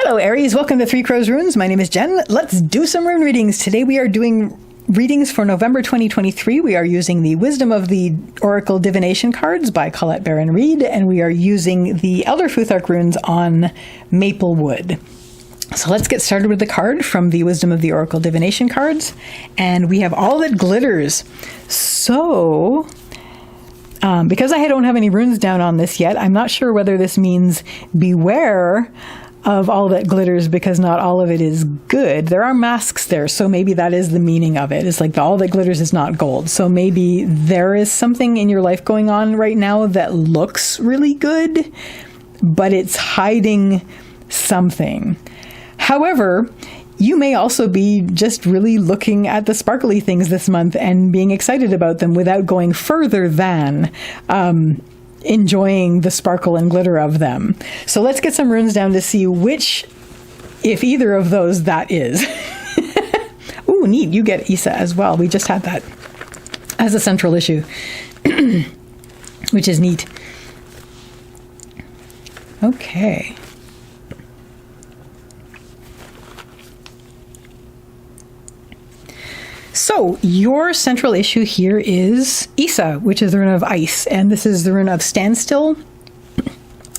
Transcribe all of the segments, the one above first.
Hello Aries, welcome to Three Crows Runes. My name is Jen. Let's do some rune readings. Today we are doing readings for November 2023. We are using the Wisdom of the Oracle Divination Cards by Colette Baron-Reid, and we are using the Elder Futhark Runes on maple wood. So let's get started with the card from the Wisdom of the Oracle Divination Cards, and we have all that glitters. So because I don't have any runes down on this yet, I'm not sure whether this means beware of all that glitters, because not all of it is good. There are masks there, so maybe that is the meaning of it. It's like all that glitters is not gold. So maybe there is something in your life going on right now that looks really good, but it's hiding something. However, you may also be just really looking at the sparkly things this month and being excited about them without going further than enjoying the sparkle and glitter of them. So let's get some runes down to see which, if either of those, that is. Ooh, neat. You get Isa as well. We just had that as a central issue, which is neat. Okay. So your central issue here is Isa, which is the rune of ice, and this is the rune of standstill,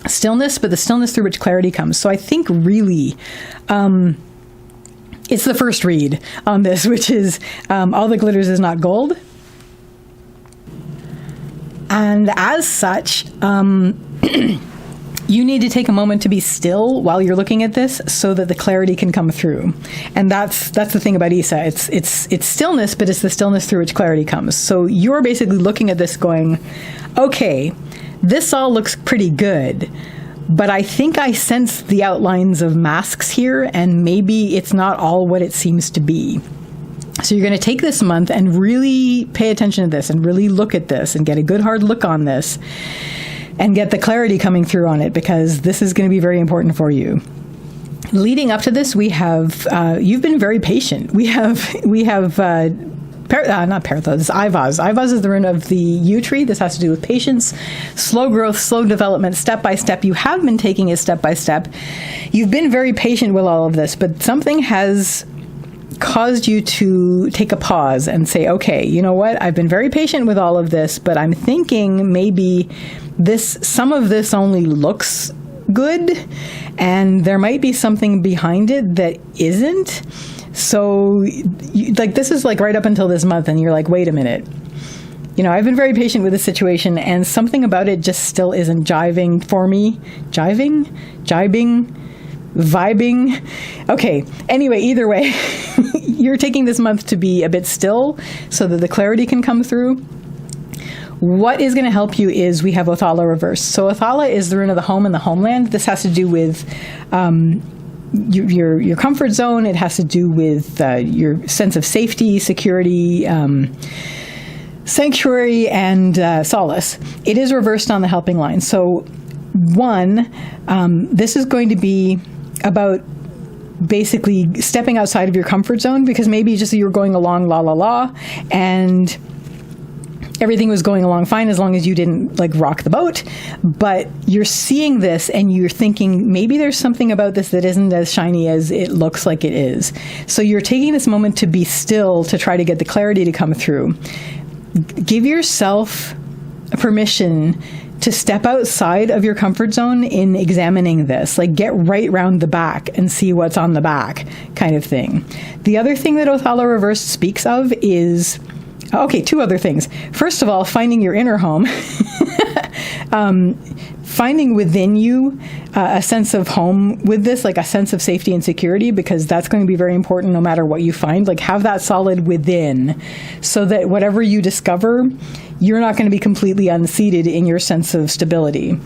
stillness, but the stillness through which clarity comes. So I think really it's the first read on this, which is all that glitters is not gold. And as such, you need to take a moment to be still while you're looking at this so that the clarity can come through. And that's the thing about Isa. It's stillness, but it's the stillness through which clarity comes. So you're basically looking at this going, okay, this all looks pretty good, but I think I sense the outlines of masks here, and maybe it's not all what it seems to be. So you're going to take this month and really pay attention to this and really look at this and get a good hard look on this and get the clarity coming through on it, because this is going to be very important for you. Leading up to this, we have, you've been very patient. We have not Parathos, Ivaz. Ivaz is the rune of the yew tree. This has to do with patience, slow growth, slow development, step by step. You have been taking it step by step. You've been very patient with all of this, but something has caused you to take a pause and say, okay, you know what? I've been very patient with all of this, but I'm thinking maybe some of this only looks good, and there might be something behind it that isn't. So this is like right up until this month, and you're like, wait a minute. You know, I've been very patient with the situation, and something about it just still isn't jiving for me. Jibing? Vibing. Okay. Anyway, either way, you're taking this month to be a bit still so that the clarity can come through. What is going to help you is we have Othala reversed. So Othala is the rune of the home and the homeland. This has to do with your comfort zone. It has to do with your sense of safety, security, sanctuary, and solace. It is reversed on the helping line. So this is going to be about basically stepping outside of your comfort zone, because maybe just you were going along la and everything was going along fine as long as you didn't rock the boat, but you're seeing this and you're thinking maybe there's something about this that isn't as shiny as it looks like it is. So you're taking this moment to be still to try to get the clarity to come through. Give yourself permission to step outside of your comfort zone in examining this. Get right round the back and see what's on the back, kind of thing. The other thing that Othala Reversed speaks of is, two other things. First of all, finding your inner home. Finding within you a sense of home with this, a sense of safety and security, because that's going to be very important no matter what you find. Have that solid within, so that whatever you discover, you're not going to be completely unseated in your sense of stability.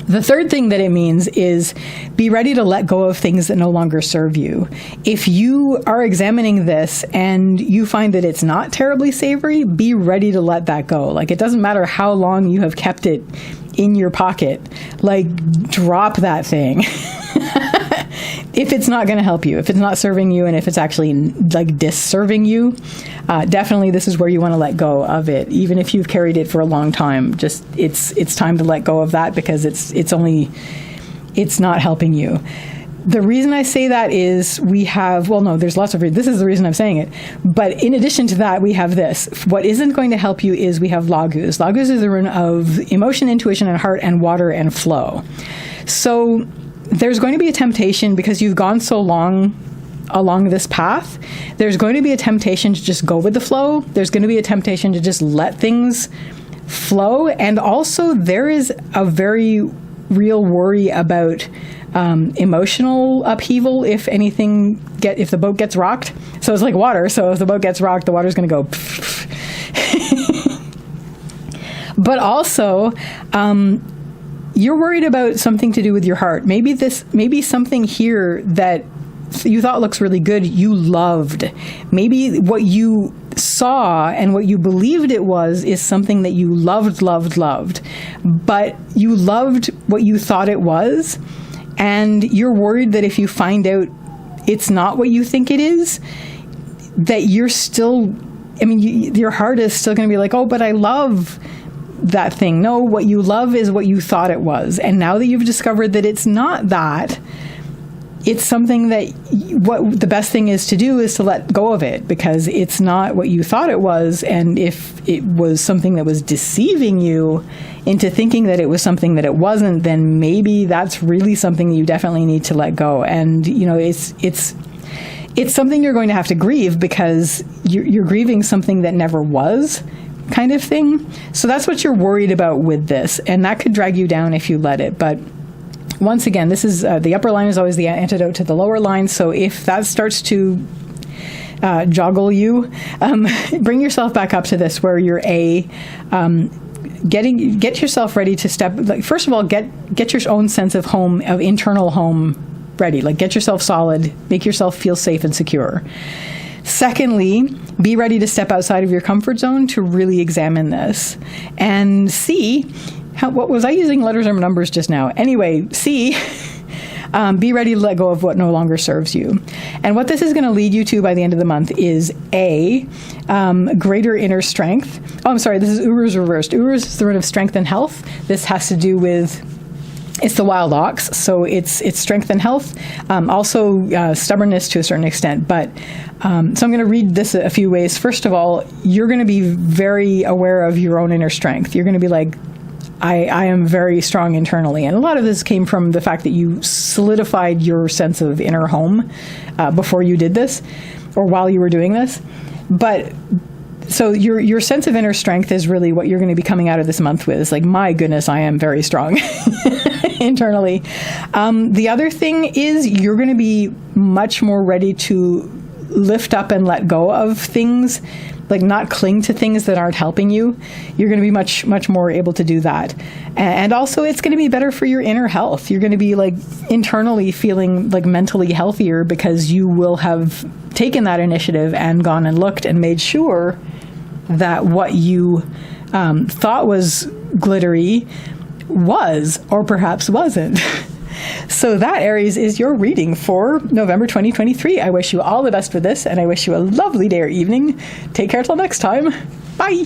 The third thing that it means is be ready to let go of things that no longer serve you. If you are examining this and you find that it's not terribly savory, be ready to let that go. It doesn't matter how long you have kept it in your pocket. Drop that thing. If it's not going to help you, if it's not serving you, and if it's actually disserving you, definitely this is where you want to let go of it. Even if you've carried it for a long time, just it's time to let go of that, because it's not helping you. The reason I say that is we have, well, no, there's lots of reasons. This is the reason I'm saying it. But in addition to that, we have this. What isn't going to help you is we have Laguz. Laguz is the rune of emotion, intuition, and heart, and water and flow. So there's going to be a temptation because you've gone so long along this path. There's going to be a temptation to just go with the flow. There's going to be a temptation to just let things flow. And also there is a very real worry about emotional upheaval if the boat gets rocked. So it's like water. So if the boat gets rocked, the water's going to go. But also, you're worried about something to do with your heart. Maybe something here that you thought looks really good, you loved. Maybe what you saw and what you believed it was is something that you loved. But you loved what you thought it was. And you're worried that if you find out it's not what you think it is, that you're still, your heart is still going to be like, oh, but I love that thing. No, what you love is what you thought it was. And now that you've discovered that it's not that, it's something that what the best thing is to do is to let go of it, because it's not what you thought it was. And if it was something that was deceiving you into thinking that it was something that it wasn't, then maybe that's really something that you definitely need to let go. And, it's something you're going to have to grieve, because you're grieving something that never was, kind of thing. So that's what you're worried about with this. And that could drag you down if you let it. But once again, this is the upper line is always the antidote to the lower line. So if that starts to joggle you, bring yourself back up to this, where you're get yourself ready to step. Like, first of all, get your own sense of home, of internal home, ready. Like, get yourself solid, make yourself feel safe and secure. Secondly, be ready to step outside of your comfort zone to really examine this and see what was I using letters or numbers just now? Anyway, see. Be ready to let go of what no longer serves you. And what this is going to lead you to by the end of the month is greater inner strength. Oh, I'm sorry, this is Uruz reversed. Uruz is the rune of strength and health. This has to do with, it's the wild ox, so it's strength and health, also stubbornness to a certain extent. But so I'm going to read this a few ways. First of all, you're going to be very aware of your own inner strength. You're going to be like, I am very strong internally. And a lot of this came from the fact that you solidified your sense of inner home before you did this, or while you were doing this. But so your sense of inner strength is really what you're going to be coming out of this month with. It's like, my goodness, I am very strong internally. The other thing is you're going to be much more ready to lift up and let go of things, like not cling to things that aren't helping you. You're going to be much, much more able to do that. And also it's going to be better for your inner health. You're going to be like internally feeling like mentally healthier, because you will have taken that initiative and gone and looked and made sure that what you thought was glittery was, or perhaps wasn't. So that, Aries, is your reading for November 2023. I wish you all the best with this, and I wish you a lovely day or evening. Take care till next time. Bye.